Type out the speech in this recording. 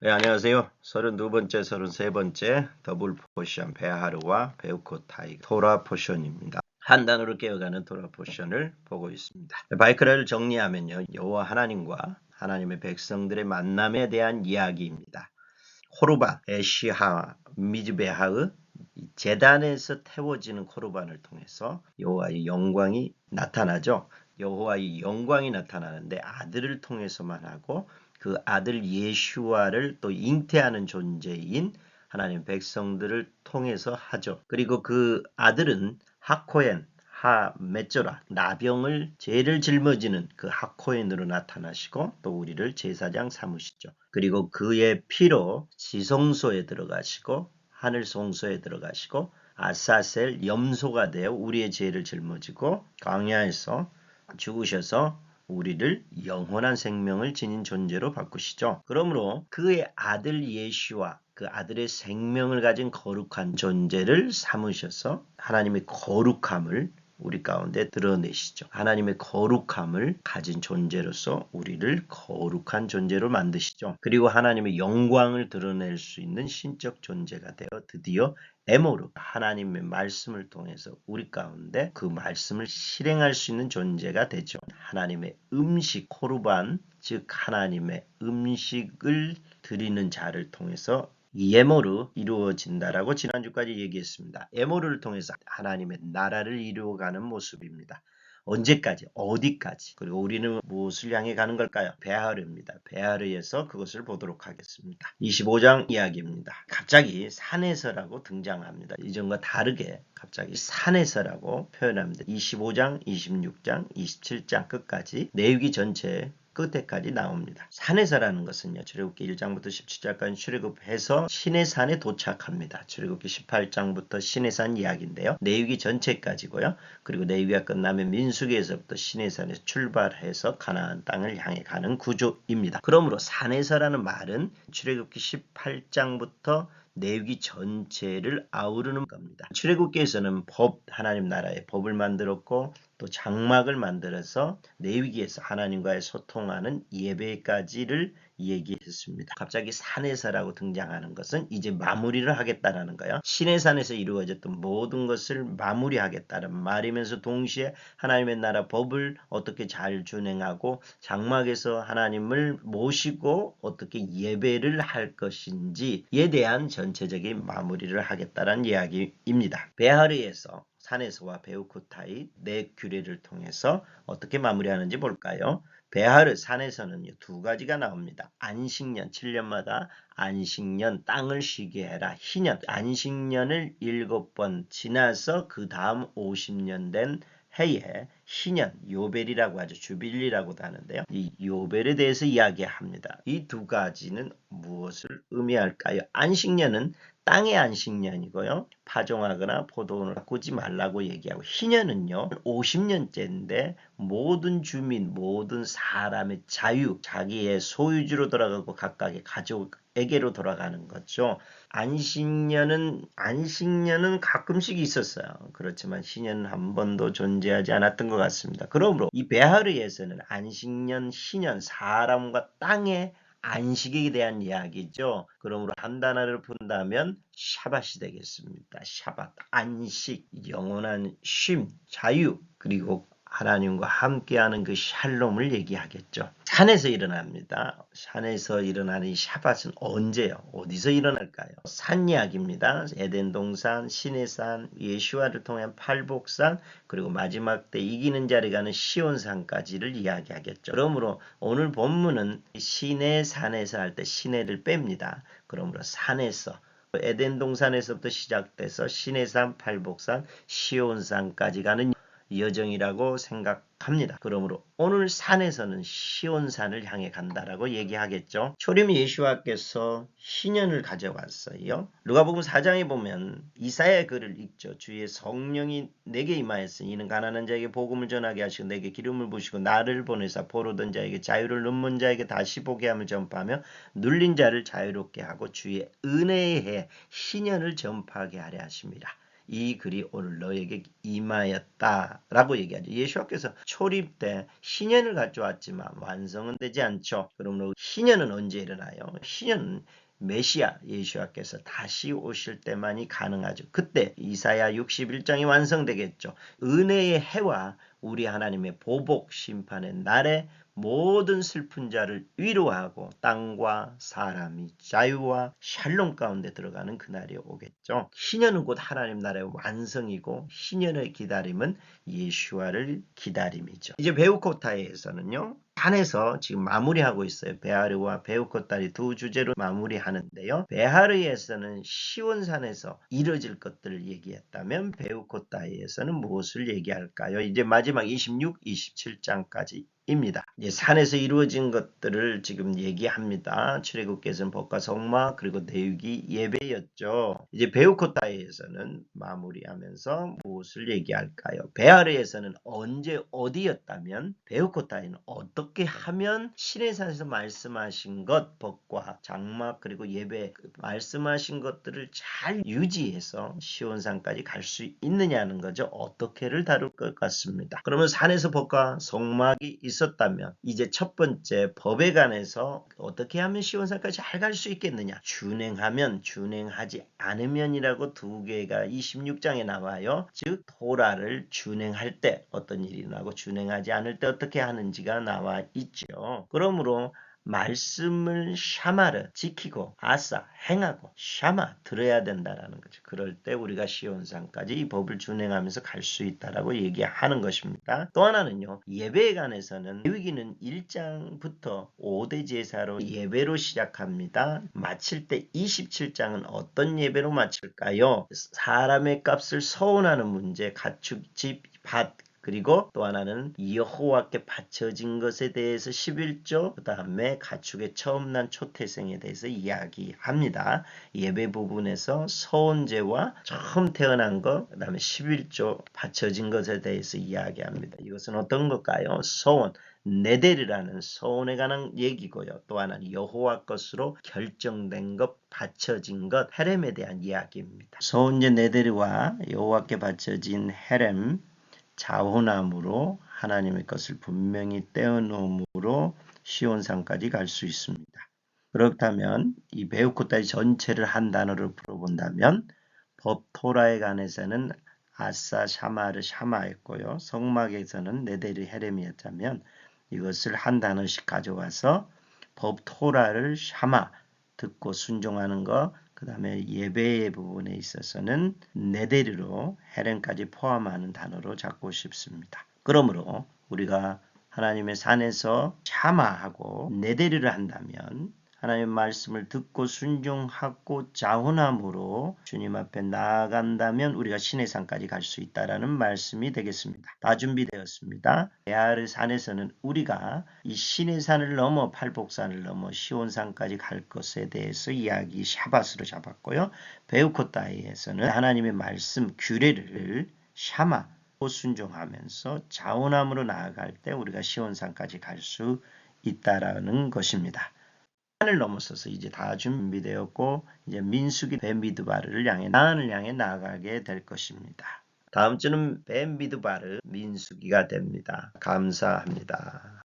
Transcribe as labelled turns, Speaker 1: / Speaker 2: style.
Speaker 1: 네, 안녕하세요. 32번째, 33번째 더블 포션 베하르와 베우코타이 토라 포션입니다. 한 단어로 깨어가는 토라 포션을 보고 있습니다. 바이크를 정리하면요. 여호와 하나님과 하나님의 백성들의 만남에 대한 이야기입니다. 코르반, 에시하, 미즈베하의 제단에서 태워지는 코르반을 통해서 여호와의 영광이 나타나죠. 여호와의 영광이 나타나는데 아들을 통해서만 하고 그 아들 예슈아를 또 잉태하는 존재인 하나님 백성들을 통해서 하죠. 그리고 그 아들은 하코엔, 하메조라, 나병을 죄를 짊어지는 그 하코엔으로 나타나시고 또 우리를 제사장 삼으시죠. 그리고 그의 피로 지성소에 들어가시고 하늘 성소에 들어가시고 아사셀 염소가 되어 우리의 죄를 짊어지고 광야에서 죽으셔서 우리를 영원한 생명을 지닌 존재로 바꾸시죠. 그러므로 그의 아들 예수와 그 아들의 생명을 가진 거룩한 존재를 삼으셔서 하나님의 거룩함을 우리 가운데 드러내시죠. 하나님의 거룩함을 가진 존재로서 우리를 거룩한 존재로 만드시죠. 그리고 하나님의 영광을 드러낼 수 있는 신적 존재가 되어 드디어 에모르 하나님의 말씀을 통해서 우리 가운데 그 말씀을 실행할 수 있는 존재가 되죠. 하나님의 음식 코르반 즉 하나님의 음식을 드리는 자를 통해서 예모르 이루어진다라고 지난주까지 얘기했습니다. 예모르를 통해서 하나님의 나라를 이루어가는 모습입니다. 언제까지? 어디까지? 그리고 우리는 무엇을 향해 가는 걸까요? 베하르입니다. 베하르에서 그것을 보도록 하겠습니다. 25장 이야기입니다. 갑자기 산에서라고 등장합니다. 이전과 다르게 갑자기 산에서라고 표현합니다. 25장, 26장, 27장 끝까지 내유기 전체 끝에까지 나옵니다. 산에서라는 것은요. 출애굽기 1장부터 17장까지 출애굽해서 시내산에 도착합니다. 출애굽기 18장부터 시내산 이야기인데요. 내유기 전체까지고요. 그리고 내유기가 끝나면 민수기에서부터 시내산에서 출발해서 가나안 땅을 향해 가는 구조입니다. 그러므로 산에서라는 말은 출애굽기 18장부터 내유기 전체를 아우르는 겁니다. 출애굽기에서는 하나님 나라의 법을 만들었고 또 장막을 만들어서 레위기에서 하나님과의 소통하는 예배까지를 얘기했습니다. 갑자기 산에서라고 등장하는 것은 이제 마무리를 하겠다라는 거예요. 시내산에서 이루어졌던 모든 것을 마무리하겠다는 말이면서 동시에 하나님의 나라 법을 어떻게 잘 준행하고 장막에서 하나님을 모시고 어떻게 예배를 할 것인지에 대한 전체적인 마무리를 하겠다는 이야기입니다. 베하르에서 산에서와 베우코타이 네 규례를 통해서 어떻게 마무리하는지 볼까요? 베하르 산에서는 두 가지가 나옵니다. 안식년 7년마다 안식년 땅을 쉬게 해라. 희년 안식년을 7번 지나서 그 다음 50년 된 해에 희년 요벨이라고 하죠. 주빌리라고도 하는데요. 이 요벨에 대해서 이야기합니다. 이 두 가지는 무엇을 의미할까요? 안식년은 땅의 안식년이고요. 파종하거나 포도원을 바꾸지 말라고 얘기하고 희년은요. 50년째인데 모든 주민, 모든 사람의 자유, 자기의 소유주로 돌아가고 각각의 가족에게로 돌아가는 거죠. 안식년은 가끔씩 있었어요. 그렇지만 희년은 한 번도 존재하지 않았던 것 같습니다. 그러므로 이 베하르에서는 안식년, 희년, 사람과 땅의 안식에 대한 이야기죠. 그러므로 한 단어를 푼다면 샤밧이 되겠습니다. 샤밧, 안식, 영원한 쉼, 자유, 그리고 하나님과 함께하는 그 샬롬을 얘기하겠죠. 산에서 일어납니다. 산에서 일어나는 이 샤밧은 언제요? 어디서 일어날까요? 산 이야기입니다. 에덴 동산, 시내산, 예수와를 통한 팔복산, 그리고 마지막 때 이기는 자리 가는 시온산까지를 이야기하겠죠. 그러므로 오늘 본문은 시내산에서 할 때 시내를 뺍니다. 그러므로 산에서 에덴 동산에서부터 시작돼서 시내산, 팔복산, 시온산까지 가는 여정이라고 생각합니다. 그러므로 오늘 산에서는 시온산을 향해 간다라고 얘기하겠죠. 초림 예수와께서 희년을 가져왔어요. 누가복음 4장에 보면 이사야의 글을 읽죠. 주의 성령이 내게 임하였으니 이는 가난한 자에게 복음을 전하게 하시고 내게 기름을 부으시고 나를 보내사 포로된 자에게 자유를 눈먼 자에게 다시 보게 함을 전파하며 눌린 자를 자유롭게 하고 주의 은혜의 해 희년을 전파하게 하려 하십니다. 이 글이 오늘 너에게 임하였다라고 얘기하죠. 예수께서 초림 때 희년을 가져왔지만 완성은 되지 않죠. 그러므로 희년은 언제 일어나요? 희년은 메시아 예수께서 다시 오실 때만이 가능하죠. 그때 이사야 61장이 완성되겠죠. 은혜의 해와 우리 하나님의 보복 심판의 날에 모든 슬픈 자를 위로하고 땅과 사람이 자유와 샬롬 가운데 들어가는 그날이 오겠죠. 희년은 곧 하나님 나라의 완성이고 희년의 기다림은 예수와를 기다림이죠. 이제 베우코타에서는요. 산에서 지금 마무리하고 있어요. 베하르와 베우코타리 두 주제로 마무리하는데요. 베하르에서는 시온산에서 이뤄질 것들을 얘기했다면 베우코타에서는 무엇을 얘기할까요? 이제 마지막 26, 27장까지 입니다. 산에서 이루어진 것들을 지금 얘기합니다. 출애굽께서는 법과 성막 그리고 내육이 예배였죠. 이제 베우코타에서는 마무리하면서 무엇을 얘기할까요? 베아르에서는 언제 어디였다면 베우코타에는 어떻게 하면 시내산에서 말씀하신 것 법과 장막 그리고 예배 말씀하신 것들을 잘 유지해서 시온산까지 갈 수 있느냐는 거죠. 어떻게를 다룰 것 같습니다. 그러면 산에서 법과 성막이 있었다면 이제 첫 번째 법에 관해서 어떻게 하면 시온산까지 잘 갈 수 있겠느냐. 준행하면 준행하지 않으면이라고 두 개가 26장에 나와요. 즉 토라를 준행할 때 어떤 일이 나고 준행하지 않을 때 어떻게 하는지가 나와 있죠. 그러므로 말씀을 샤마르 지키고 아싸 행하고 샤마 들어야 된다라는 거죠. 그럴 때 우리가 시온산까지 이 법을 준행하면서 갈 수 있다라고 얘기하는 것입니다. 또 하나는요. 예배에 관해서는 레위기는 1장부터 5대 제사로 예배로 시작합니다. 마칠 때 27장은 어떤 예배로 마칠까요? 사람의 값을 서운하는 문제, 가축, 집, 밭 그리고 또 하나는 여호와께 바쳐진 것에 대해서 11조 그 다음에 가축의 처음 난 초태생에 대해서 이야기합니다. 예배 부분에서 서원제와 처음 태어난 것 그 다음에 11조 바쳐진 것에 대해서 이야기합니다. 이것은 어떤 것일까요? 서원 네델이라는 서원에 관한 얘기고요. 또 하나는 여호와 것으로 결정된 것, 바쳐진 것, 헤렘에 대한 이야기입니다. 서원제 네델과 여호와께 바쳐진 헤렘 자호남으로 하나님의 것을 분명히 떼어놓음으로 시온산까지 갈 수 있습니다. 그렇다면 이 베우코타의 전체를 한 단어로 풀어본다면 법 토라에 관해서는 아싸 샤마르 샤마였고요. 성막에서는 네데리 헤렘이었다면 이것을 한 단어씩 가져와서 법 토라를 샤마 듣고 순종하는 것 그 다음에 예배의 부분에 있어서는 네데리로 헤렘까지 포함하는 단어로 잡고 싶습니다. 그러므로 우리가 하나님의 산에서 샤마하고 네데리를 한다면 하나님의 말씀을 듣고 순종하고 자원함으로 주님 앞에 나아간다면 우리가 신의 산까지 갈 수 있다라는 말씀이 되겠습니다. 다 준비되었습니다. 베아르 산에서는 우리가 이 신의 산을 넘어 팔복산을 넘어 시온산까지 갈 것에 대해서 이야기 샤밧으로 잡았고요. 베우코타이에서는 하나님의 말씀 규례를 샤마 순종하면서 자원함으로 나아갈 때 우리가 시온산까지 갈 수 있다라는 것입니다. 산을 넘어서서 이제 다 준비되었고 이제 민수기 벤비드바르를 향해 나안을 향해 나아가게 될 것입니다. 다음 주는 벤비드바르 민수기가 됩니다. 감사합니다.